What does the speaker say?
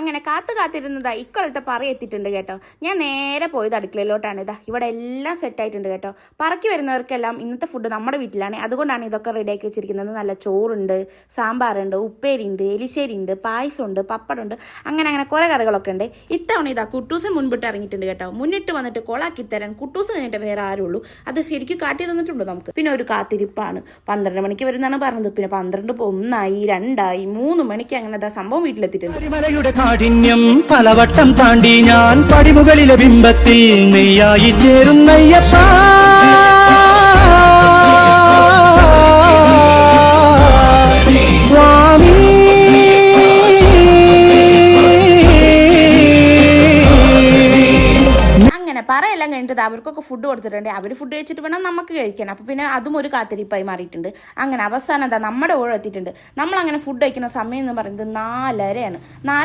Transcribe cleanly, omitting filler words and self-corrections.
അങ്ങനെ കാത്തിരുന്നതാ ഇക്കൊല്ലത്തെ പറ എത്തിയിട്ടുണ്ട് കേട്ടോ. ഞാൻ നേരെ പോയത് അടുക്കളയിലോട്ടാണ്. ഇവിടെ എല്ലാം സെറ്റായിട്ടുണ്ട് കേട്ടോ. പറക്കി വരുന്നവർക്കെല്ലാം ഇന്നത്തെ ഫുഡ് നമ്മുടെ വീട്ടിലാണ്. അതുകൊണ്ടാണ് ഇതൊക്കെ റെഡിയാക്കി വെച്ചിരിക്കുന്നത്. നല്ല ചോറുണ്ട്, സാമ്പാറുണ്ട്, ഉപ്പേരിയുണ്ട്, എലിശ്ശേരിയുണ്ട്, പായസമുണ്ട്, പപ്പടമുണ്ട്, അങ്ങനെ കുറേ കറികളൊക്കെ ഉണ്ട്. ഇത്തവണ കുട്ടൂസൻ മുൻപിട്ട് ഇറങ്ങിയിട്ടുണ്ട് കേട്ടോ. മുന്നിട്ട് വന്നിട്ട് കൊളാക്കി തരാൻ കുട്ടൂസ് കഴിഞ്ഞിട്ട് വേറെ ആരുള്ളൂ. അത് ശരിക്കും കാട്ടി തന്നിട്ടുണ്ട് നമുക്ക്. പിന്നെ ഒരു കാത്തിരിപ്പാണ്. 12 മണിക്ക് വരുന്നതാണ് പറഞ്ഞത്. പിന്നെ 12 1 2 3 മണിക്ക് അങ്ങനെ സംഭവം വീട്ടിലെത്തിയിട്ടുണ്ട്. കാഠിന്യം പലവട്ടം താണ്ടി ഞാൻ പടിമുകളിലെ ബിംബത്തിൽ നെയ്യായി ചേരുന്നയ്യപ്പ. സ്വാമി പറയെല്ലാം കഴിഞ്ഞിട്ട് അവർക്കൊക്കെ ഫുഡ് കൊടുത്തിട്ടുണ്ട്. അവർ ഫുഡ് കഴിച്ചിട്ട് വേണം നമുക്ക് കഴിക്കാൻ. അപ്പോൾ പിന്നെ അതും ഒരു കാത്തിരിപ്പായി മാറിയിട്ടുണ്ട്. അങ്ങനെ അവസാനം നമ്മുടെ ഊഴം എത്തിയിട്ടുണ്ട്. നമ്മളങ്ങനെ ഫുഡ് കഴിക്കുന്ന സമയം എന്ന് പറയുന്നത് 4:30